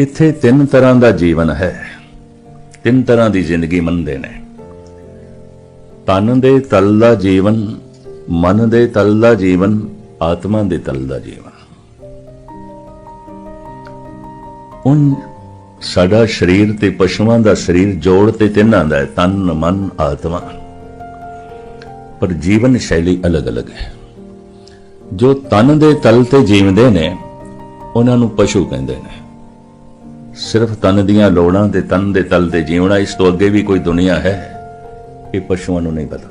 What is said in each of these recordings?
इत्थे तीन तरह का जीवन है, तीन तरह की जिंदगी मनते ने। तन दे तल का जीवन, मन दे तल का जीवन, आत्मा दे तल का जीवन। उन साडा शरीर ते पशुओं का शरीर जोड़ ते तिन्हां दा है, तन मन आत्मा, पर जीवन शैली अलग अलग है। जो तन दे तल ते जीवदे ने उन्हां नूं पशु कहंदे ने। सिर्फ तन दियां लोड़ां ते तन दे तल ते जीवना, इस तो अगे भी कोई दुनिया है, ये पशुओं नूं नहीं पता।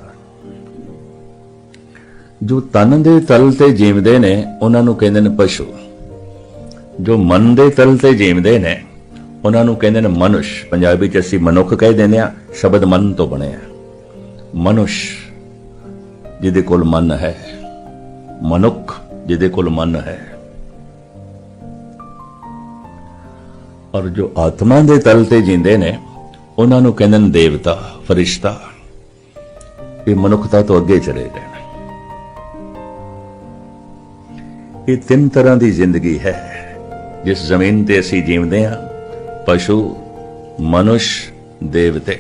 जो तन दे तल ते जीवदे ने उन्हां नूं कहंदे ने पशु। जो मन दे तल ते जीवदे ने उन्हां नूं कहंदे ने मनुष्य। पंजाबी च असीं मनुख कह दिंदे आ, शब्द मन तो बने मनुष्य जिहदे कोल मन है, मनुख जिहदे कोल मन है। और जो आत्मा दे तल ते जींदे ने उन्हां नूं कहंदे ने देवता, फरिश्ता। ये मनुखता तो अगे चले गए। ये तीन तरह की जिंदगी है जिस जमीन ते असीं जीवदे हां। पशु, मनुष्य, देवते।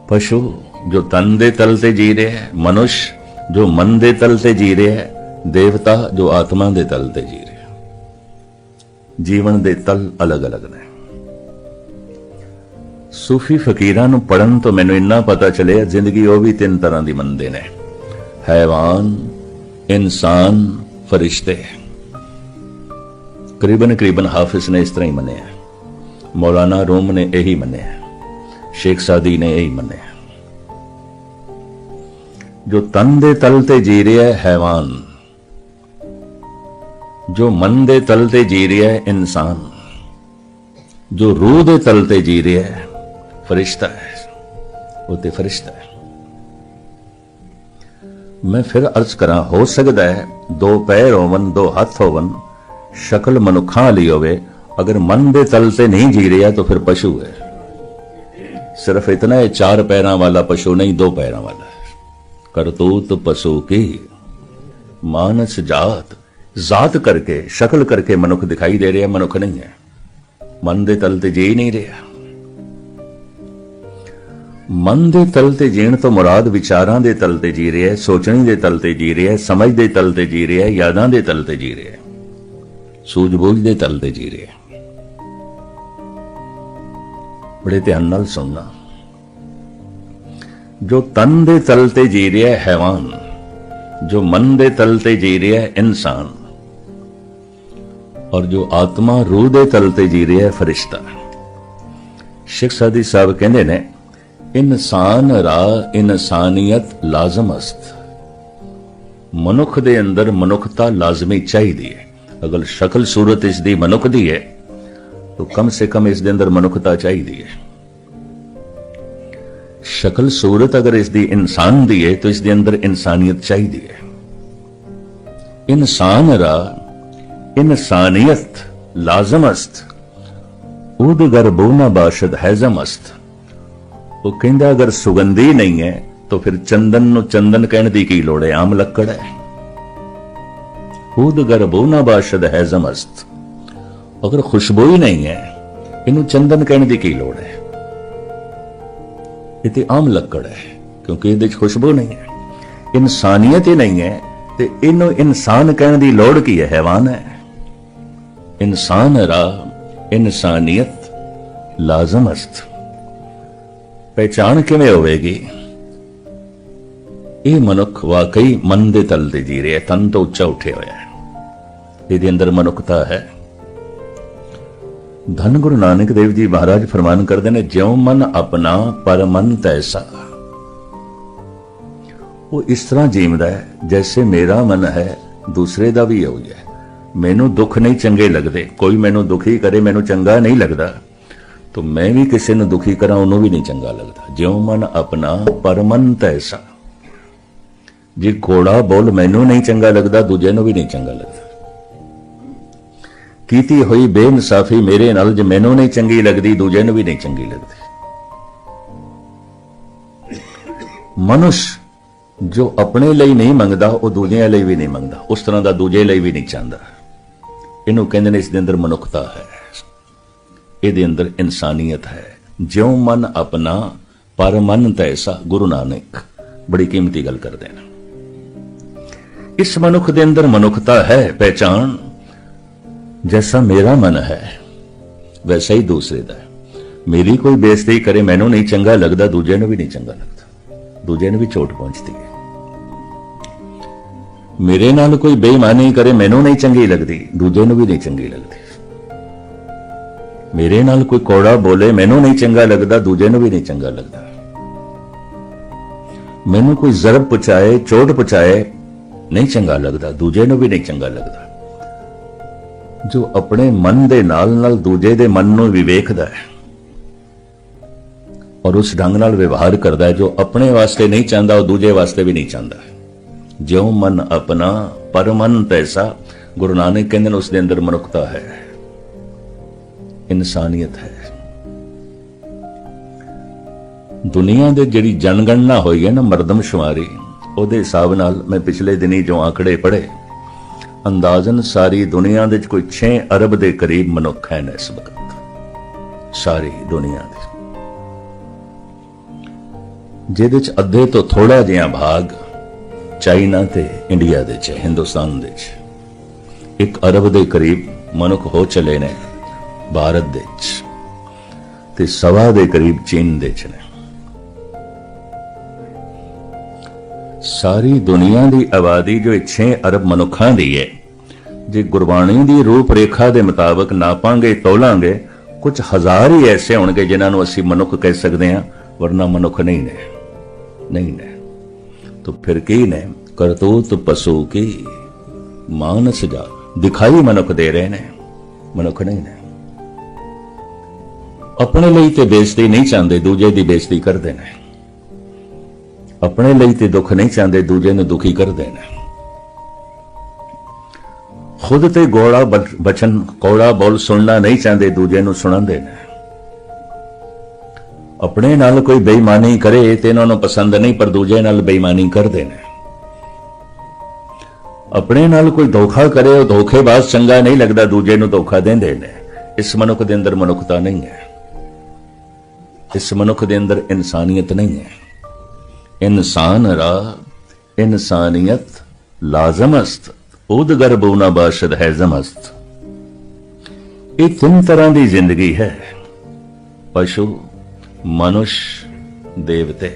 पशु जो तन दे तल ते जी रहे हैं, मनुष्य जो मन दे तल ते जी रहे हैं, देवता जो आत्मा दे तल ते जी रहे हैं। जीवन दे तल अलग अलग ने। सूफी फकीरां नूं पढ़न तो मैनूं इन्ना पता चलिया, जिंदगी वो भी तीन तरह की मनदे ने। हैवान, इंसान, फरिश्ते। करीबन करीबन हाफिज ने इस तरह ही मने, मौलाना रूम ने यही मने, शेख सादी ने यही मने। जो तन दे तल ते जी रहा है हैवान, जो मन दे तल ते जी रहा है इंसान, जो रूह दे तल ते जी रहा है फरिश्ता है, वो ते फरिश्ता है। मैं फिर अर्ज करा, हो सकता है दो पैर होवन, दो हाथ होवन, शक्ल मनुखा वाली होवे, अगर मन दे तल से नहीं जी रहा तो फिर पशु है। सिर्फ इतना है, चार पैरों वाला पशु नहीं, दो पैरों वाला है। करतूत पशु की मानस जात, जात करके शक्ल करके मनुख दिखाई दे रहा, मनुख नहीं है। मन दे तल ते जी नहीं रहा। मन दे तल ते जीण तो मुराद विचारां दे तल ते जी रहा है, सोचने दे तल ते जी रहा है, समझ दे तल ते जी रहा है, यादां दे तल ते जी रहा है, सूझबूझ दे तल ते जी रहा है। बड़े ध्यान नाल सुनना। जो तन दे तल ते जी रहा है हैवान, जो मन दे तल ते जी रहा है इंसान, और जो आत्मा रूह दे तल ते जी रहा है फरिश्ता। शेख सादी साहब कहंदे ने, इंसान रा इंसानियत लाजम अस्त। मनुख दे अंदर मनुखता लाजमी चाहिए है। अगर शक्ल सूरत इसकी मनुख दी है तो कम से कम इस दे अंदर मनुखता चाहिए है। शक्ल सूरत अगर इसकी इंसान दी है तो इसके अंदर इंसानियत चाहिए है। इंसान रा इंसानियत लाजम अस्त, उद गरबूना बाशद हैजम अस्त। वो कहंदा अगर सुगंधी नहीं है तो फिर चंदन नु चंदन कहने की की लोड़ है, आम लक्कड़ है। खुद गरबूना बाशद हैजम अस्त। अगर खुशबू ही नहीं है, इनू चंदन कहने की की लोड़ है, ये आम लक्कड़ है, क्योंकि ये खुशबू नहीं है, इंसानियत ही नहीं है, तो इनू इंसान कहने की लोड़ की है, हैवान है। इंसान रा इंसानियत लाजम अस्त। पहचान किवें होवेगी? ये मनुख वाकई मन दे तल ते जी रहा है, तन तो उच्चा उठे होया है, ये अंदर मनुखता है। धन गुरु नानक देव जी महाराज फरमान करते हैं, ज्यों मन अपना पर मन तैसा। वो इस तरह जीवदा है जैसे मेरा मन है दूसरे का भी हो जाए। मैनू दुख नहीं चंगे लगते, कोई मैनू दुखी करे मैनू चंगा नहीं लगता, तो मैं भी किसी ने दुखी करा उन्होंने भी नहीं चंगा लगता। ज्यों मन अपना पर मन तैसा। जे कोड़ा बोल मैनू नहीं चंगा लगता, दूजे नूं भी नहीं चंगा लगता। कीती हुई बेइंसाफी मेरे नाल जे मैनू नहीं चंगी लगती, दूजे नूं भी नहीं चंगी लगती। मनुष्य जो अपने लिए नहीं मंगदा वो दूजिਆਂ ਲਈ भी नहीं मंगदा, उस तरह का दूजे ਲਈ भी नहीं चाहता। इनू कहते हैं इसके अंदर मनुखता है, ਇਹਦੇ अंदर इंसानियत है। ज्यों मन अपना पर मन तैसा, गुरु नानक बड़ी कीमती गल करते हैं। इस मनुख के अंदर मनुखता है, पहचान जैसा मेरा मन है वैसा ही दूसरे का है। मेरी कोई बेइज्जती करे मैनू नहीं चंगा लगता, दूजे नूं भी नहीं चंगा लगता, दूजे नूं भी चोट पहुंचती है। मेरे नाल कोई बेईमानी करे मैनू नहीं चंगी लगती, दूजे नूं भी नहीं चंगी लगती। मेरे नाल कोई कौड़ा बोले मैनू नहीं चंगा लगता, दूजे नूं भी नहीं चंगा लगता। मैनू कोई जरब पहुंचाए, चोट पहुंचाए नहीं चंगा लगता, दूजे नूं भी नहीं चंगा लगता। जो अपने मन दे नाल नाल दूजे दे मन नूं भी वेखदा है और उस ढंग नाल व्यवहार करता है, जो अपने वास्ते नहीं चाहता वो दूजे वास्ते भी नहीं चाहता। ज्यों मन अपना पर मन तैसा, गुरु नानक कहते हैं उसके अंदर मनुखता है, इंसानियत है। दुनिया दे जिहड़ी जनगणना होई है ना, मरदमशुमारी, ਉਹਦੇ हिसाब नाल मैं पिछले दिनी जो आंकड़े पढ़े, अंदाजन सारी दुनिया दे कोई 6 अरब के करीब मनुख हैं इस वक्त, सारी दुनिया दे, जिहदे च अद्धे तो थोड़ा जिहा भाग चाइना ते इंडिया दे च, हिंदुस्तान दे च 1 अरब के करीब मनुख हो चले ने भारत दे च, ते 1.25 के करीब चीन दे च ने। सारी दुनिया की आबादी जो 6 अरब मनुखों की है, जे गुरबाणी की रूप रेखा के मुताबिक नापांगे तोलांगे, कुछ हजार ही ऐसे होंगे जिन्होंने असी मनुख कह सकते हैं, वरना मनुख नहीं ने, नहीं ने। तो फिर की ने करतूत पशु की मानस जा, दिखाई मनुख दे रहे ने, मनुख नहीं ने। अपने लिए तो बेइज्जती नहीं चाहते, दूजे की बेइज्जती करते हैं। अपने लिए तो दुख नहीं चाहते, दूजे ने दुखी करते हैं। खुद ते गोड़ा बचन कौड़ा बोल सुनना नहीं चाहते, दूजे नूं सुणांदे ने। अपने नाल कोई बेईमानी करे ते इन्हां नूं पसंद नहीं, पर दूजे नाल बेईमानी करते हैं। अपने नाल कोई धोखा करे, वो धोखेबाज चंगा नहीं लगता, दूजे नूं धोखा देंदे ने। इस मनुख दे अंदर मनुखता नहीं है, इस मनुख दे अंदर इंसानियत नहीं है। इंसान रा इंसानियत लाजमस्त, उद गर्बू ना बाशद है जमस्त। ये 3 तरह की जिंदगी है, पशु, मनुष्य, देवते।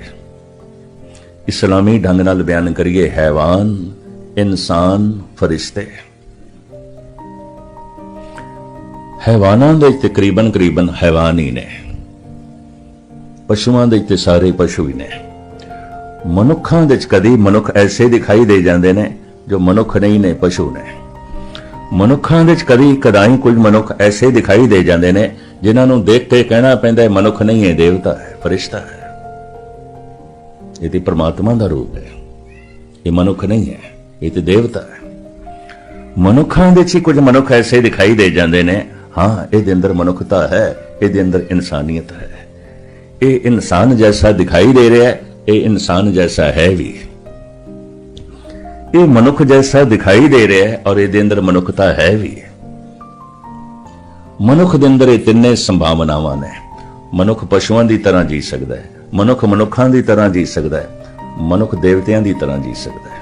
इस्लामी ढंग नाल बयान करिए, हैवान, इंसान, फरिश्ते। हैवानां दे तकरीबन हैवान ही ने, पशुआं दे सारे पशु ही ने। मनुखां दे कदी मनुख ऐसे दिखाई दे जाते ने जो मनुख नहीं ने, पशु ने। मनुखां दे कदी कदाई कुछ मनुख ऐसे दिखाई दे जाते ने जिन्होंने देख के कहना पैंदा है मनुख नहीं है, देवता है, फरिश्ता है। ये तो परमात्मा का रूप है, ये मनुख नहीं है, ये तो देवता है। मनुखां दे कुछ मनुख ऐसे दिखाई दे जाते ने, हाँ ये अंदर मनुखता है, ये अंदर इंसानियत है। ये इंसान जैसा दिखाई दे रहा है, ये इंसान जैसा है भी। ये मनुख जैसा दिखाई दे रहा है और ये अंदर मनुखता है भी। मनुख दे अंदर ये 3 संभावनावां ने। मनुख पशुआं की तरह जी सकता है, मनुख मनुखां की तरह जी सकता है, मनुख देवतियां की तरह जी सकता है।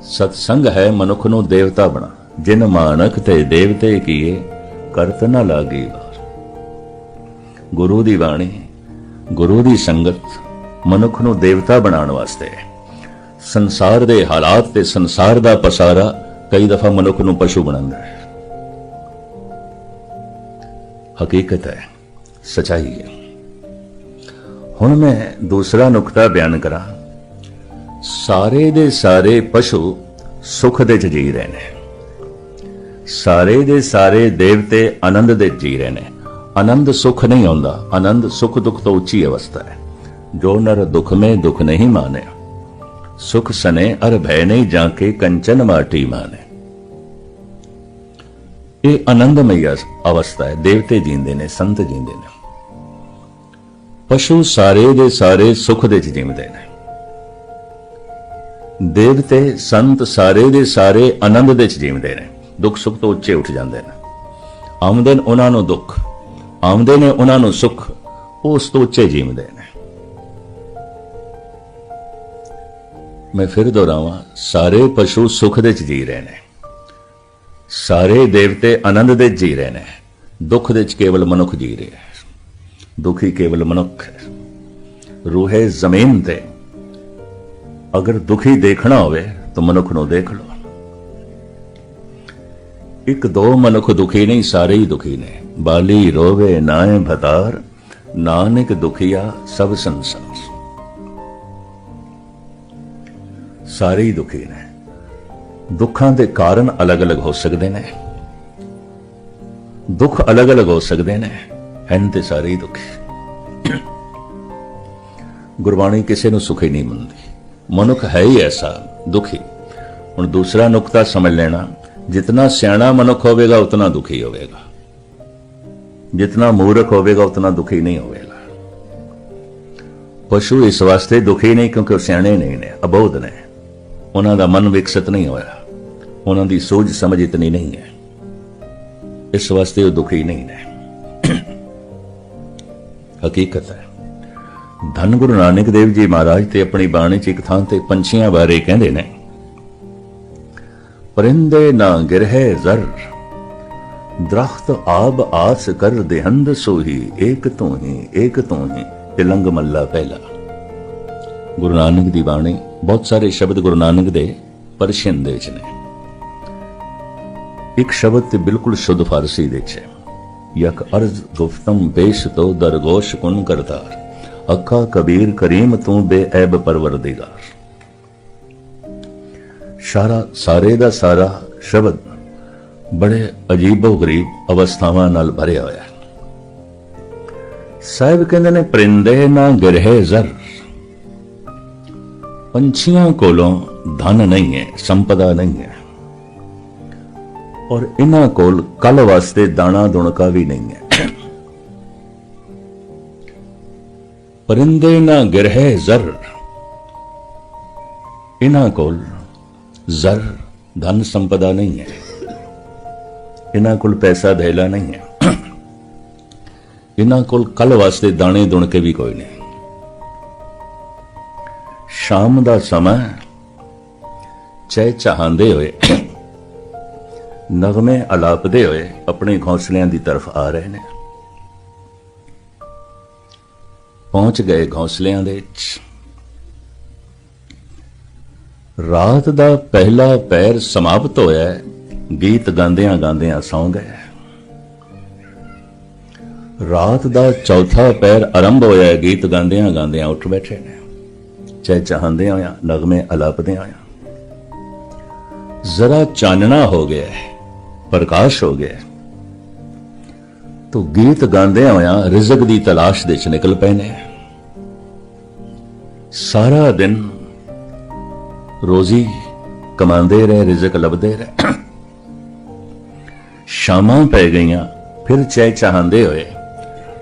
सत्संग है मनुख नूं देवता बना, जिन मानक ते देवते किए करत ना लागी वार। गुरु दी बाणी, गुरु दी संगत मनुख नूं देवता बनाने वास्ते। संसार दे हालात ते संसार दा पसारा कई दफा मनुख नूं पशु बनांदा है। हकीकत है, सच्चाई है। हुण मैं दूसरा नुकता बयान करा। सारे दे सारे पशु सुख दे च जी रहे ने, सारे दे सारे देवते आनंद दे जी रहे ने। आनंद सुख नहीं आउंदा, आनंद सुख दुख तो उच्ची अवस्था है। जो नर दुख में दुख नहीं माने, सुख सने अर भय नहीं जाके कंचन माटी माने। ये आनंदमय अवस्था है, देवते जींदे ने, संत जींदे ने। पशु सारे दे सारे सुख दे जींदे ने। ਦੇਵਤੇ ਸੰਤ ਸਾਰੇ ਦੇ ਸਾਰੇ ਆਨੰਦ ਦੇ ਚ ਜੀਵਦੇ ਨੇ, ਦੁੱਖ ਸੁੱਖ ਤੋਂ ਉੱਚੇ ਉੱਠ ਜਾਂਦੇ ਨੇ। ਆਉਂਦੇ ਨੇ ਉਹਨਾਂ ਨੂੰ ਦੁੱਖ, ਆਉਂਦੇ ਨੇ ਉਹਨਾਂ ਨੂੰ ਸੁੱਖ, ਉਹ ਉਸ ਤੋਂ ਉੱਚੇ ਜੀਵਦੇ ਨੇ। ਮੈਂ ਫਿਰ ਦੁਹਰਾਵਾਂ, ਸਾਰੇ ਪਸ਼ੂ ਸੁਖ ਦੇ ਚ ਜੀ ਰਹੇ ਨੇ, ਸਾਰੇ ਦੇਵਤੇ ਆਨੰਦ ਦੇ ਜੀ ਰਹੇ ਨੇ, ਦੁੱਖ ਦੇ ਚ ਕੇਵਲ ਮਨੁੱਖ ਜੀ ਰਿਹਾ ਹੈ। ਦੁਖੀ ਕੇਵਲ ਮਨੁੱਖ ਹੈ। ਰੂਹੇ ਜ਼ਮੀਨ ਤੇ ਅਗਰ ਦੁਖੀ ਦੇਖਣਾ ਹੋਵੇ ਤਾਂ ਮਨੁੱਖ ਨੂੰ ਦੇਖ ਲਓ। ਇੱਕ ਦੋ ਮਨੁੱਖ ਦੁਖੀ ਨਹੀਂ, ਸਾਰੇ ਹੀ ਦੁਖੀ ਨੇ। ਬਾਲੀ ਰੋਵੇ ਨਾਏ ਭਤਾਰ, ਨਾਨਕ ਦੁਖੀਆ ਸਭ ਸੰਸਾਰ। ਸਾਰੇ ਹੀ ਦੁਖੀ ਨੇ। ਦੁੱਖਾਂ ਦੇ ਕਾਰਨ ਅਲੱਗ-ਅਲੱਗ ਹੋ ਸਕਦੇ ਨੇ, ਦੁੱਖ ਅਲੱਗ-ਅਲੱਗ ਹੋ ਸਕਦੇ ਨੇ, ਹਨ ਤੇ ਸਾਰੇ ਹੀ ਦੁਖੀ। ਗੁਰਬਾਣੀ ਕਿਸੇ ਨੂੰ ਸੁਖੀ ਨਹੀਂ ਮੰਨਦੀ। ਮਨੁੱਖ ਹੈ ਹੀ ਐਸਾ ਦੁਖੀ। ਹੁਣ ਦੂਸਰਾ ਨੁਕਤਾ ਸਮਝ ਲੈਣਾ, ਜਿਤਨਾ ਸਿਆਣਾ ਮਨੁੱਖ ਹੋਵੇਗਾ ਉਤਨਾ ਦੁਖੀ ਹੋਵੇਗਾ, ਜਿਤਨਾ ਮੂਰਖ ਹੋਵੇਗਾ ਉਤਨਾ ਦੁਖੀ ਨਹੀਂ ਹੋਵੇਗਾ। ਪਸ਼ੂ ਇਸ ਵਾਸਤੇ ਦੁਖੀ ਨਹੀਂ ਕਿਉਂਕਿ ਉਹ ਸਿਆਣੇ ਨਹੀਂ ਨੇ, ਅਬੋਧ ਨੇ, ਉਹਨਾਂ ਦਾ ਮਨ ਵਿਕਸਿਤ ਨਹੀਂ ਹੋਇਆ, ਉਹਨਾਂ ਦੀ ਸੋਚ ਸਮਝ ਇਤਨੀ ਨਹੀਂ ਹੈ, ਇਸ ਵਾਸਤੇ ਉਹ ਦੁਖੀ ਨਹੀਂ ਨੇ। ਹਕੀਕਤ ਹੈ। ਧੰਨ ਗੁਰੂ ਨਾਨਕ ਦੇਵ ਜੀ ਮਹਾਰਾਜ ਤੇ ਆਪਣੀ ਬਾਣੀ ਚ ਇੱਕ ਥਾਂ ਤੇ ਪੰਛੀਆਂ ਬਾਰੇ ਕਹਿੰਦੇ ਨੇ, परिंदे ना गिरहे जर, दरख्त आब आस कर देहंद सोही, एक तो ही एक तो ही। तिलंग मल्ला पहला। गुरु नानक दी बाणी, बहुत सारे शब्द गुरु नानक दे परशियन दे च ने। एक शब्द ते बिल्कुल शुद्ध फारसी दे च, यक अर्ज गुफ्तम पेश तो दरगोश कुन करतार, अक्का कबीर करीम तू बेऐब परवरदिगार। ਸਾਰੇ ਦਾ ਸਾਰਾ ਸ਼ਬਦ ਬੜੇ ਅਜੀਬੋ ਗਰੀਬ ਅਵਸਥਾਵਾਂ ਨਾਲ ਭਰਿਆ ਹੋਇਆ। ਸਾਹਿਬ ਕਹਿੰਦੇ ਨੇ, ਪਰਿੰਦੇ ਨਾ ਗਿਰਹੇ ਜ਼ਰ, ਪੰਛੀਆਂ ਕੋਲੋਂ ਧਨ ਨਹੀਂ ਹੈ, ਸੰਪਦਾ ਨਹੀਂ ਹੈ, ਔਰ ਇਹਨਾਂ ਕੋਲ ਕੱਲ ਵਾਸਤੇ ਦਾਣਾ ਦੁਣਕਾ ਵੀ ਨਹੀਂ ਹੈ। ਪਰਿੰਦੇ ਨਾ ਗਿਰਹੇ ਜ਼ਰ, ਇਹਨਾਂ ਕੋਲ ਜ਼ਰ ਧਨ ਸੰਪਦਾ ਨਹੀਂ ਹੈ, ਇਹਨਾਂ ਕੋਲ ਪੈਸਾ ਧੇਲਾ ਨਹੀਂ ਹੈ, ਇਹਨਾਂ ਕੋਲ ਕੱਲ ਵਾਸਤੇ ਦਾਣੇ ਦੁਣਕੇ ਵੀ ਕੋਈ ਨਹੀਂ। ਸ਼ਾਮ ਦਾ ਸਮਾਂ ਚਹਿਚਹਾਉਂਦੇ ਹੋਏ, ਨਗਮੇ ਅਲਾਪਦੇ ਹੋਏ ਆਪਣੇ ਘੋਂਸਲਿਆਂ ਦੀ ਤਰਫ ਆ ਰਹੇ ਨੇ। ਪਹੁੰਚ ਗਏ ਘੋਂਸਲਿਆਂ ਦੇ ਵਿੱਚ। ਰਾਤ ਦਾ ਪਹਿਲਾ ਪੈਰ ਸਮਾਪਤ ਹੋਇਆ, ਗੀਤ ਗਾਉਂਦਿਆਂ ਗਾਉਂਦਿਆਂ ਸੌਂ ਗਏ। ਰਾਤ ਦਾ ਚੌਥਾ ਪੈਰ ਆਰੰਭ ਹੋਇਆ, ਗੀਤ ਗਾਉਂਦਿਆਂ ਗਾਉਂਦਿਆਂ ਉੱਠ ਬੈਠੇ ਨੇ, ਚਹਿਚਹਾਉਂਦਿਆਂ ਹੋਇਆਂ, ਨਗਮੇ ਅਲਾਪਦਿਆਂ ਹੋਇਆਂ। ਜ਼ਰਾ ਚਾਨਣਾ ਹੋ ਗਿਆ, ਪ੍ਰਕਾਸ਼ ਹੋ ਗਿਆ, ਤੋ ਗੀਤ ਗਾਉਂਦਿਆਂ ਹੋਇਆਂ ਰਿਜ਼ਕ ਦੀ ਤਲਾਸ਼ ਦੇ ਚ ਨਿਕਲ ਪਏ ਨੇ। ਸਾਰਾ ਦਿਨ ਰੋਜ਼ੀ ਕਮਾਉਂਦੇ ਰਹੇ, ਰਿਜ਼ਕ ਲੱਭਦੇ ਰਹੇ। ਸ਼ਾਮਾਂ ਪੈ ਗਈਆਂ, ਫਿਰ ਚਹਿਚਹਾਉਂਦੇ ਹੋਏ,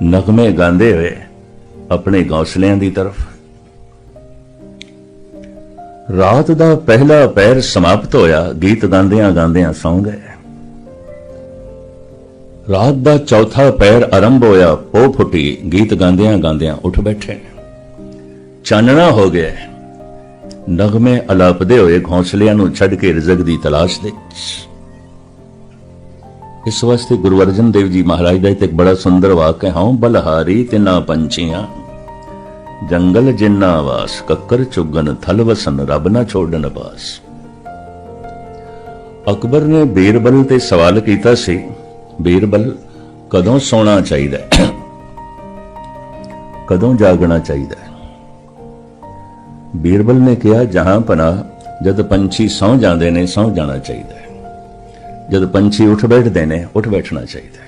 ਨਗਮੇ ਗਾਉਂਦੇ ਹੋਏ ਆਪਣੇ ਘੋਂਸਲਿਆਂ ਦੀ ਤਰਫ। ਰਾਤ ਦਾ ਪਹਿਲਾ ਪੈਰ ਸਮਾਪਤ ਹੋਇਆ, ਗੀਤ ਗਾਉਂਦਿਆਂ ਗਾਉਂਦਿਆਂ ਸੌਂ ਗਏ। ਰਾਤ ਦਾ ਚੌਥਾ ਪੈਰ ਆਰੰਭ ਹੋਇਆ, ਪੋ ਫੁੱਟੀ, ਗੀਤ ਗਾਉਂਦਿਆਂ ਗਾਉਂਦਿਆਂ ਉੱਠ ਬੈਠੇ। ਚਾਨਣਾ ਹੋ ਗਿਆ, ਨਗਮੇ ਅਲਾਪਦੇ ਹੋਏ ਘੋਂਸਲਿਆਂ ਨੂੰ ਛੱਡ ਕੇ ਰਿਜ਼ਕ ਦੀ ਤਲਾਸ਼ ਦੇ। ਇਸ ਵਾਸਤੇ ਗੁਰੂ ਅਰਜਨ ਦੇਵ ਜੀ ਮਹਾਰਾਜ ਦਾ ਇੱਕ ਬੜਾ ਸੁੰਦਰ ਵਾਕਿਆ, ਹਉ ਬਲਹਾਰੀ ਤਿਨਾ ਪੰਛੀਆਂ, ਜੰਗਲ ਜਿੰਨਾ ਵਾਸ, ਕੱਕਰ ਚੁਗਨ ਥਲ ਵਸਨ, ਰੱਬ ਨਾ ਛੋੜਨ ਪਾਸ। ਅਕਬਰ ਨੇ ਬੀਰਬਲ ਤੇ ਸਵਾਲ ਕੀਤਾ ਸੀ, ਬੀਰਬਲ ਕਦੋਂ ਸੌਣਾ ਚਾਹੀਦਾ, ਕਦੋਂ ਜਾਗਣਾ ਚਾਹੀਦਾ? ਬੀਰਬਲ ਨੇ ਕਿਹਾ, ਜਹਾਂ ਪਨਾਹ, ਜਦ ਪੰਛੀ ਸੌਂ ਜਾਂਦੇ ਨੇ ਸੌਂ ਜਾਣਾ ਚਾਹੀਦਾ ਹੈ, ਜਦ ਪੰਛੀ ਉੱਠ ਬੈਠਦੇ ਨੇ ਉੱਠ ਬੈਠਣਾ ਚਾਹੀਦਾ ਹੈ।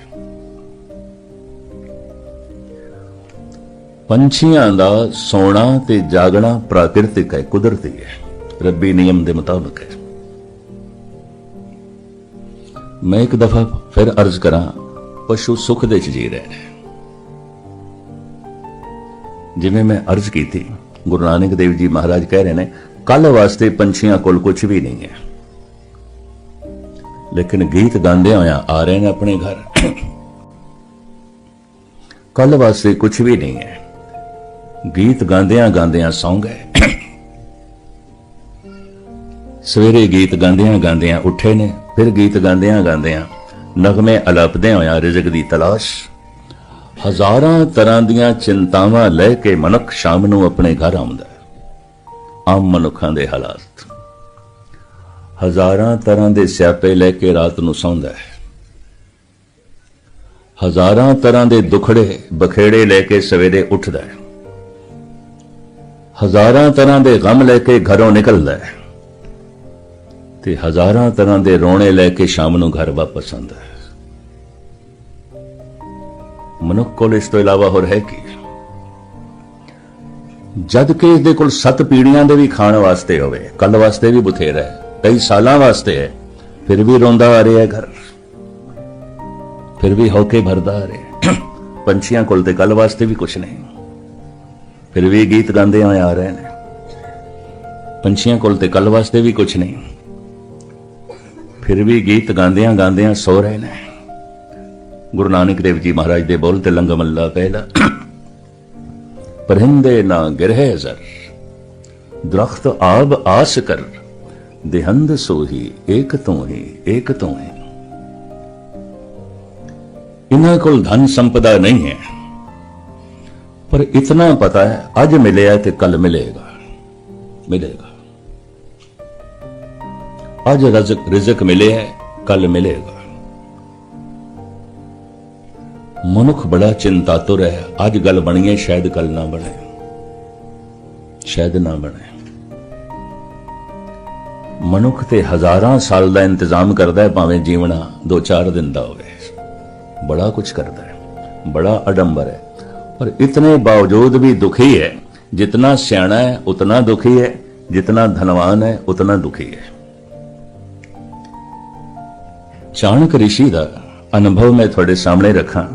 ਪੰਛੀਆਂ ਦਾ ਸੌਣਾ ਤੇ ਜਾਗਣਾ ਪ੍ਰਾਕਿਰਤਿਕ ਹੈ, ਕੁਦਰਤੀ ਹੈ, ਰੱਬੀ ਨਿਯਮ ਦੇ ਮੁਤਾਬਕ ਹੈ। ਮੈਂ ਇੱਕ ਦਫਾ ਫਿਰ ਅਰਜ਼ ਕਰਾਂ, ਪਸ਼ੂ ਸੁਖ ਦੇ ਚ ਜੀ ਰਹੇ ਨੇ। ਜਿਵੇਂ ਮੈਂ ਅਰਜ਼ ਕੀਤੀ, ਗੁਰੂ ਨਾਨਕ ਦੇਵ ਜੀ ਮਹਾਰਾਜ ਕਹਿ ਰਹੇ ਨੇ, कल वास्ते पंछियां कोल कुछ भी नहीं है, लेकिन गीत गांदे होया आ रहे हैं अपने घर। कल वास्ते कुछ भी नहीं है, गीत गांदियां गांदियां सौ गए। सवेरे गीत गांदियां गांदियां उठे ने, फिर गीत गांदियां गांदियां नगमे अलापदे होया रिज़क दी तलाश। हज़ारां तरह दीयां चिंतावां लैके मनुख शाम नूं अपने घर आउंदा है। आम मनुखां दे हालात, हज़ारां तरह दे स्यापे लैके रात नूं सौंदा है। हज़ारां तरह दे दुखड़े बखेड़े लैके सवेरे उठदा है। हज़ारां तरह दे गम लैके घरों निकलदा है ते हज़ारां तरह दे रोने लैके शाम नूं घर वापस आंदा है। मनुख कोल इस तो इलावा होर है की? जद कि इस दे कोल 7 पीढ़ियां दे भी खाण वास्ते होवे, कल वास्ते भी बथेरा है, कई सालां वास्ते है, फिर भी रोंदा आ रहा है घर, फिर भी होके भरदा आ रहा है। पंछियां कोल ते कल वास्ते भी कुछ नहीं, फिर भी गीत गांदे आ रहे हैं। पंछियां कोल ते कल वास्ते भी कुछ नहीं, फिर भी गीत गांदियां गांदियां सो रहे हैं। गुरु नानक देव जी महाराज दे बोलते लंग मल्ला पहला, परिंदे ना गिरहे जर, दरख्त आब आस कर, देहंद सोही एक तो ही एक तो ही। इन्हां कोल धन संपदा नहीं है, पर इतना पता है अज मिले तो कल मिलेगा, मिलेगा। अज रिज़क मिले है, कल मिलेगा। मनुख बड़ा चिंतातुर है, अज गल बनी है शायद कल ना बने, शायद ना बने। मनुख ते हज़ारां साल का इंतजाम करता है, भावें जीवना 2-4 दिन का होवे, बड़ा कुछ करता है, बड़ा आडंबर है, पर इतने बावजूद भी दुखी है। जितना सियाना है उतना दुखी है, जितना धनवान है उतना दुखी है। चाणक ऋषि का अनुभव मैं थोड़े सामने रखा।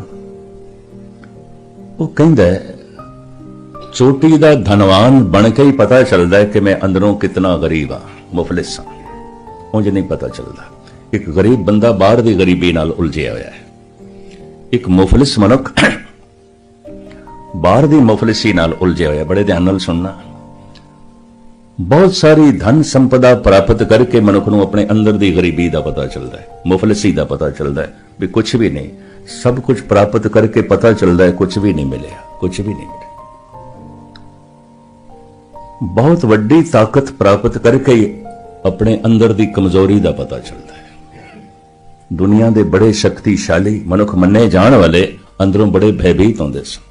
वो कहता है, चोटी का धनवान बन के ही पता चलता है कि मैं अंदरों कितना गरीब हाँ, मुफलिस हाँ। मुझे नहीं पता चलता। एक गरीब बंदा बाहर की गरीबी नाल उलझिया होया है, एक मुफलिस मनुख बाहर की मुफलिसी नाल उलझिया होया। बड़े ध्यान नाल सुनना। बहुत सारी धन संपदा प्राप्त करके मनुख नूं अपने अंदर की गरीबी का पता चलता है, मुफलिसी का पता चलता है भी कुछ भी नहीं। सब कुछ प्राप्त करके पता चलता है कुछ भी नहीं मिले, कुछ भी नहीं मिले। बहुत वड्डी ताकत प्राप्त करके अपने अंदर की कमजोरी का पता चलता है। दुनिया के बड़े शक्तिशाली मनुख मन्ने जाण वाले अंदरों बड़े भयभीत होंदे सन,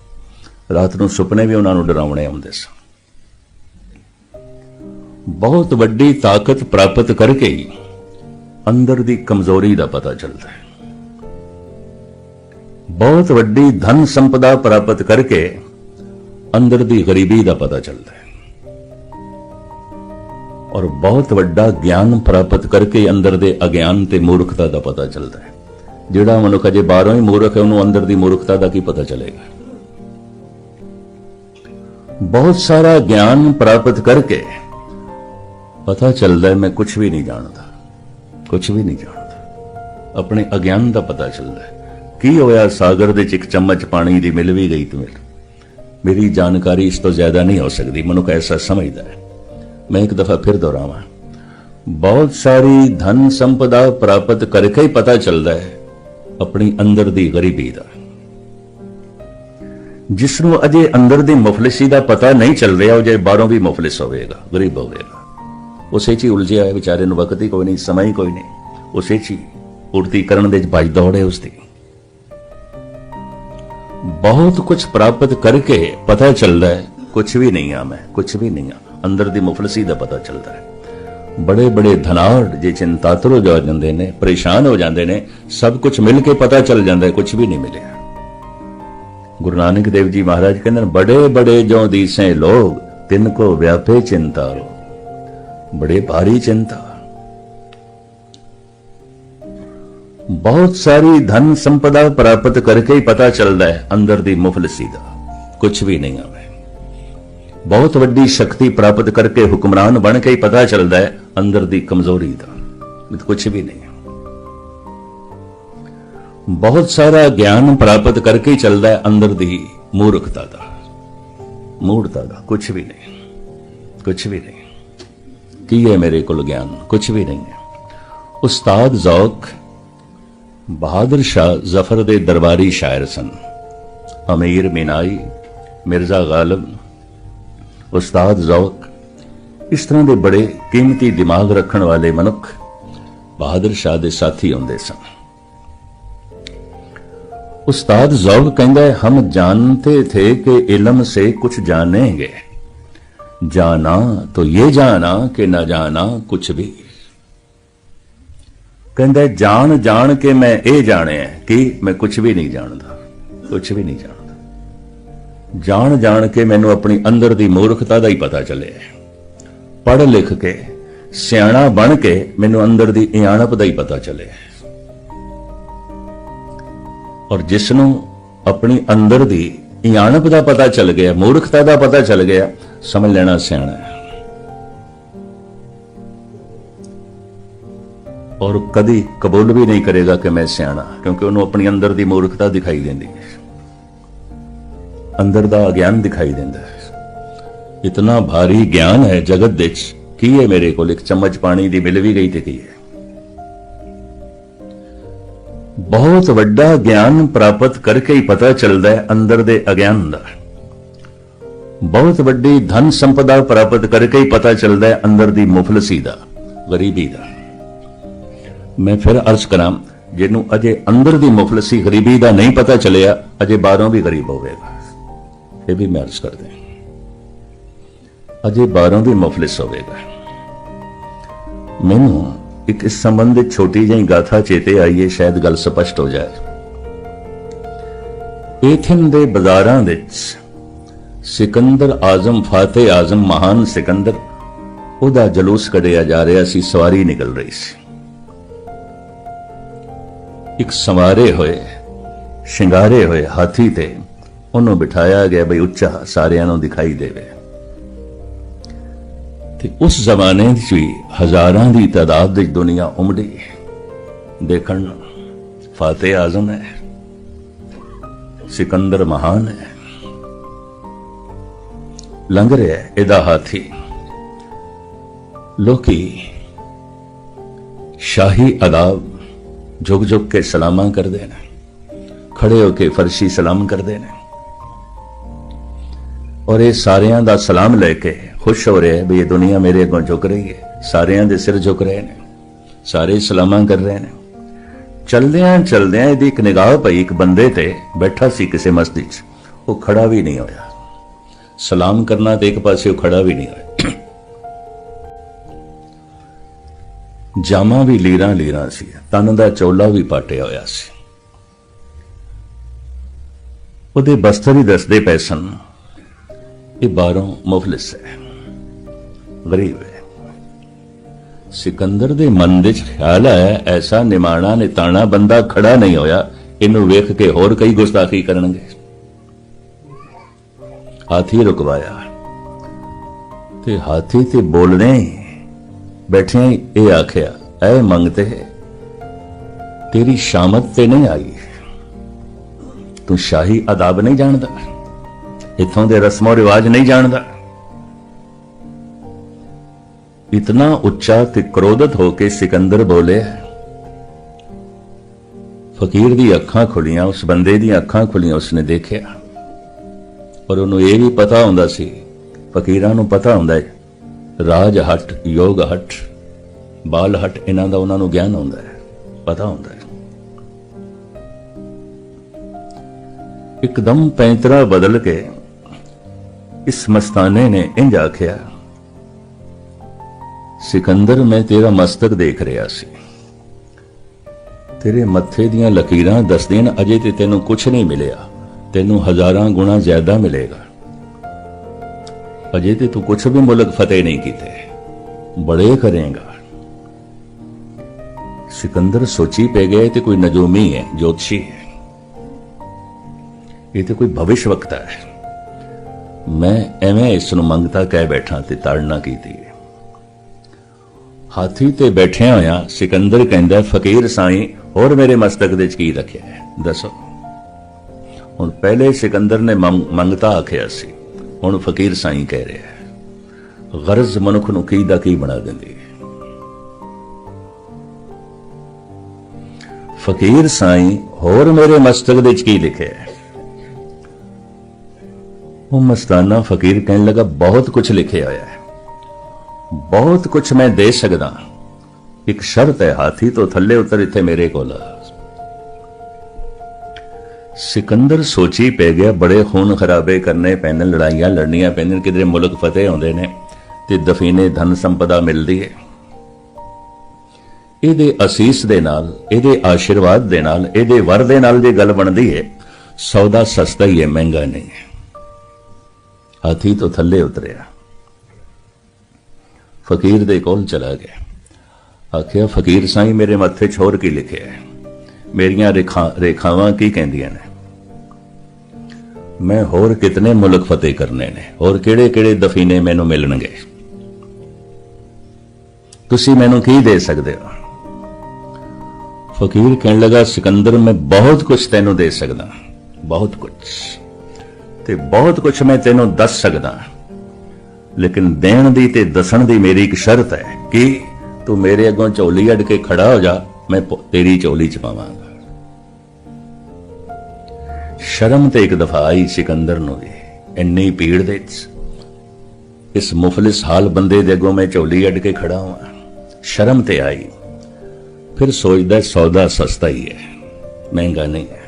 रात नूं सुपने भी उन्हां नूं डरावणे आउंदे सन। बहुत वड्डी ताकत प्राप्त करके ही अंदर की कमजोरी का पता चलता है। बहुत वड्डी धन संपदा प्राप्त करके अंदर की गरीबी का पता चलता है। और बहुत वड्डा ज्ञान प्राप्त करके अंदर दे अज्ञान ते मूर्खता का पता चलता है। जिहड़ा मनुख अजे बाहरों ही मूर्ख है, उन्होंने अंदर की मूर्खता का की पता चलेगा। बहुत सारा ज्ञान प्राप्त करके पता चलता है मैं कुछ भी नहीं जानता, कुछ भी नहीं जानता। अपने अज्ञान का पता चलता है। की होया, सागर दे एक चम्मच पानी दी मिल भी गई तो मेरी जानकारी इस तो ज्यादा नहीं हो सकती। मनुख ऐसा समझता है। मैं एक दफा फिर दोहरावां, बहुत सारी धन संपदा प्राप्त करके ही पता चलता है अपनी अंदर की गरीबी का। जिसनों अजे अंदर की मुफलिसी का पता नहीं चल रहा, जे बाहरों भी मुफलिस होगा, गरीब होगा। उसे ची उलझिया है बेचारे नूं, वक्त ही कोई नहीं, समय ही कोई नहीं। उसे ची पूर्ति करन दे भज दौड़ है उसकी। बहुत कुछ प्राप्त करके पता चलता है कुछ भी नहीं हाँ, मैं कुछ भी नहीं हाँ। अंदर की मुफलिसी का पता चलता है। बड़े बड़े धनाड़ जे चिंतातुर हो जाते ने, परेशान हो जाते ने, सब कुछ मिल के पता चल जाता है कुछ भी नहीं मिले। गुरु नानक देव जी महाराज कहते हैं, बड़े बड़े जो दीसे लोग तिनको व्यापे चिंता रो। बड़े भारी चिंता। बहुत सारी धन संपदा प्राप्त करके ही पता चलता है अंदर की मुफलिसी का कुछ भी नहीं हमें। बहुत वड्डी शक्ति प्राप्त करके हुक्मरान बन के ही पता चलता है अंदर दी कमजोरी का, तो कुछ भी नहीं। बहुत सारा ज्ञान प्राप्त करके ही चलता है अंदर दी मूर्खता का, मूर्खता का, कुछ भी नहीं, कुछ भी नहीं। की है मेरे को ज्ञान, कुछ भी नहीं है। उस्ताद ज़ौक बहादुर शाह जफर दे दरबारी शायर सन। अमीर मीनाई, मिर्जा गालिब, उस्ताद ज़ौक, इस तरह के बड़े कीमती दिमाग रखने वाले मनुख बहादुर शाह दे साथी होंदे सन। उस्ताद ज़ौक कहता है, हम जानते थे कि इल्म से कुछ जानेंगे, जाना तो ये जाना कि न जाना कुछ भी। कहता है जान जान के मैं ये जाने कि मैं कुछ भी नहीं जानता, कुछ भी नहीं जानता। जान जान के मैनू अपनी अंदर दी मूर्खता दा ही पता चले। पढ़ लिख के सियाणा बन के मैनू अंदर दी इयाणप दा ही पता चले। और जिसनों अपनी अंदर दी इयाणप दा पता चल गया, मूर्खता दा पता चल गया, समझ लेना सियाणा है। और कदी कबूल भी नहीं करेगा कि मैं सियाणा, क्योंकि उन्होंने अपनी अंदर दी मूर्खता दिखाई देती है, अंदर दा अज्ञान दिखाई देता है। इतना भारी ज्ञान है जगत विच, की है मेरे को एक चम्मच पानी दी मिल भी गई तो की है। बहुत वड्डा ज्ञान प्राप्त करके ही पता चलता है अंदर दे अज्ञान दा। बहुत वड्डी धन संपदा प्राप्त करके ही पता चलता है अंदर दी मुफलसी दा, गरीबी दा। मैं फिर अर्ज करा, जिन्हों अजे अंदर दी मुफलसी गरीबी दा नहीं पता चलिया, अजे बाहरों भी गरीब होगा। ये भी मैं अर्ज कर दें, अजे बाहरों भी मुफलिस होगा। मैनू एक इस संबंधित छोटी जी गाथा चेते आई है, शायद गल स्पष्ट हो जाए। एथेन दे बाजारां विच सिकंदर आजम, फाते आजम, महान सिकंदर, ओदा जलूस कढ़िया जा रहा सी, सवारी निकल रही सी। एक संवारे होए, शिंगारे होए हाथी ते उन्होंने बिठाया गया बई उच्चा सारियां नूं दिखाई देवे। ते उस जमाने भी हजारां दी तादाद विच दुनिया उमड़ी देखण। फाते आजम है, सिकंदर महान है, लंघ रहा है इदा हाथी। लोकी शाही अदाब झुक झुक के सलामा करते हैं, खड़े होके फर्शी सलाम करते हैं। और ये सारियां दा सलाम लेके खुश हो रहे हैं भी ये दुनिया मेरे अगों झुक रही है। सारियां दे सिर झुक रहे हैं, सारे सलामा कर रहे हैं। चलदियां चलदियां इहदी एक निगाह पई एक बंदे ते बैठा सी किसी मस्जिद च, वो खड़ा भी नहीं होया। सलाम करना तो एक पासे वो खड़ा भी नहीं होया। जामा भी लीरां लीरां सी, तन दा चोला भी पाटिया होया सी। उहदे बस्तर ही दसदे पए सन, ये बाहरों मुफलिस है, गरीब है। सिकंदर दे मन दे ख्याल है ऐसा निमाणा निताणा बंदा खड़ा नहीं होया, इनू वेख के होर कई गुस्ताखी करनगे। हाथी रुकवाया ते हाथी ते बोलने बैठे ये आखिया, ऐ मंगते तेरी शामत ते नहीं आई, तू शाही अदाब नहीं जानदा, इथों दे रस्मों रिवाज नहीं जानदा। इतना उच्चा ते क्रोधित होके सिकंदर बोले। फकीर दी अखां खुलियां, उस बंदे दी अखां खुलियां, उसने देखिया। और उन्होंने ये भी पता हुंदा सी, फकीरां नूं पता हुंदा है राज हट, योग हट, बाल हट, इन्हां दा उन्हां नूं ज्ञान हुंदा है, पता हुंदा है। एकदम पैंतरा बदल के इस मस्ताने ने इंज आखिया, सिकंदर मैं तेरा मस्तक देख रहा सी, तेरे मत्थे दियां लकीरां दसदियां अजे ते तेनों कुछ नहीं मिलिया, तेनों हजारां गुणा ज्यादा मिलेगा। अजे ते तू कुछ भी मुल्क फतेह नहीं कीते, बड़े करेगा। सिकंदर सोची पे गए ते कोई नजूमी है, ज्योतिषी है, ये तो कोई भविष्य वक्ता है। मैं एवें इस नूं मंगता कह बैठा ते ताड़ना कीती। हाथी ते बैठिया होया सिकंदर कहंदा, फकीर साईं होर मेरे मस्तक दे च की रखिया है दसो। हुण पहले सिकंदर ने मंगता आखिया सी, हुण फकीर साईं कह रहा है। गरज मनुख नूं की दा की बना दिंदी है। फकीर साईं होर मेरे मस्तक दे च की लिखिया है। वो मस्ताना फकीर कहने लगा, बहुत कुछ लिखिया होया है, बहुत कुछ मैं दे सकदा, एक शर्त है, हाथी तो थल्ले उतर इत्थे मेरे कोल। सिकंदर सोची पै गया, बड़े खून खराबे करने पैंदे, लड़ाइयां लड़नियां पैंदियां, किधरे मुल्क फतेह होंदे ने ते दफीने धन संपदा मिलदी है। ਇਹਦੇ ਅਸੀਸ ਦੇ ਨਾਲ, ਇਹਦੇ ਆਸ਼ੀਰਵਾਦ ਦੇ ਨਾਲ, ਇਹਦੇ ਵਰ ਦੇ ਨਾਲ ਜੇ ਗੱਲ ਬਣਦੀ ਹੈ, ਸੌਦਾ ਸਸਤਾ ਹੀ ਹੈ, ਮਹਿੰਗਾ ਨਹੀਂ ਹੈ। ਹਾਥੀ ਤੋਂ ਥੱਲੇ ਉਤਰਿਆ, ਫਕੀਰ ਦੇ ਕੋਲ ਚਲਾ ਗਿਆ, ਆਖਿਆ ਫਕੀਰ ਸਾਈਂ ਮੇਰੇ ਮੱਥੇ 'ਚ ਹੋਰ ਕੀ ਲਿਖਿਆ ਹੈ, ਮੇਰੀਆਂ ਰੇਖਾਵਾਂ ਕੀ ਕਹਿੰਦੀਆਂ ਨੇ, ਮੈਂ ਹੋਰ ਕਿਤਨੇ ਮੁਲਕ ਫਤਿਹ ਕਰਨੇ ਨੇ, ਹੋਰ ਕਿਹੜੇ ਕਿਹੜੇ ਦਫੀਨੇ ਮੈਨੂੰ ਮਿਲਣਗੇ, ਤੁਸੀਂ ਮੈਨੂੰ ਕੀ ਦੇ ਸਕਦੇ ਹੋ। फकीर कहने लगा, सिकंदर मैं बहुत कुछ तेनों दे सकदा, बहुत कुछ ते बहुत कुछ मैं तेनों दस सकदा, लेकिन देण दी ते दसन दी मेरी एक शर्त है कि तू मेरे अगों झोली अड़ के खड़ा हो जा, मैं तेरी झोली च पावांगा। शर्म ते एक दफा आई सिकंदर नूं भी, इन्नी भीड़ दे इस मुफलिस हाल बंदे दे अगों मैं झोली अड़ के खड़ा हुआ, शर्म ते आई। फिर सोचदा सौदा सस्ता ही है, महंगा नहीं है,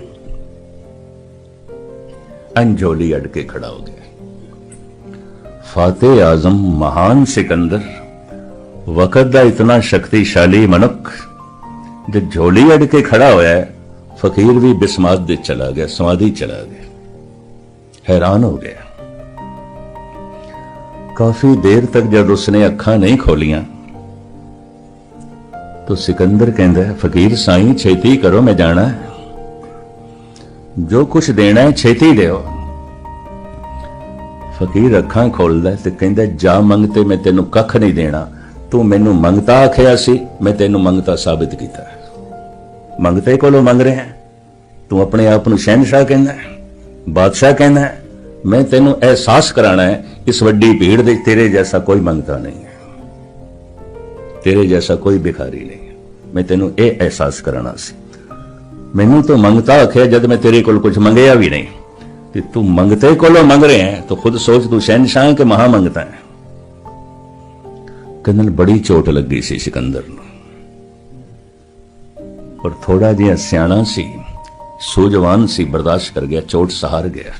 अंजोली अड़ के खड़ा हो गया। फातेह आजम महान सिकंदर, वक़्त दा इतना शक्तिशाली मनुख, जो झोली अड़ के खड़ा होया है, फकीर भी बिस्मात दे चला गया, समाधि चला गया, हैरान हो गया। काफी देर तक जब उसने अखा नहीं खोलियां तो सिकंदर कहता है, फकीर साईं छेती करो, मैं जाना है, जो कुछ देना है छेती देओ। फकीर अखां खोलदा ते कहंदा, जा मंगते मैं तेनू कख नहीं देना, तू मैनू मंगता आखिया सी, मैं तेनू मंगता साबित किया। मंगते कोलों मंग रहे हैं, तू अपने आप नू शहनशाह कहना है, बादशाह कहना है, मैं तेनू एहसास कराना है, इस वड्डी भीड़ दे तेरे जैसा कोई मंगता नहीं है, तेरे जैसा कोई भिखारी नहीं है, मैं तेनू ये एहसास कराना सी। मैनू तो मंगता आखिया जब मैं तेरे कोल कुछ मंगया भी नहीं, कि तू मंगते कोलों मंग रहे हैं, तो खुद सोच तू शहनशाह के महा मंगता है। कन्नल बड़ी चोट लगी सी सिकंदर नूं, और थोड़ा जिहा सियाणा सी, सूझवान सी, बर्दाश्त कर गया, चोट सहार गया,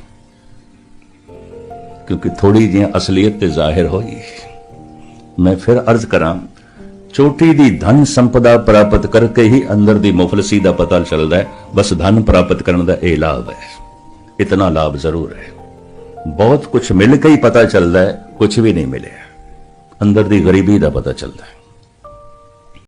क्योंकि थोड़ी जी असलियत ते जाहिर होई। मैं फिर अर्ज करा, चोटी दी धन संपदा प्राप्त करके ही अंदर दी मुफलसी दा पता चलता है, बस धन प्राप्त करने दा यह लाभ है, इतना लाभ जरूर है। बहुत कुछ मिल के ही पता चलता है, कुछ भी नहीं मिले, अंदर दी गरीबी दा पता चलता है।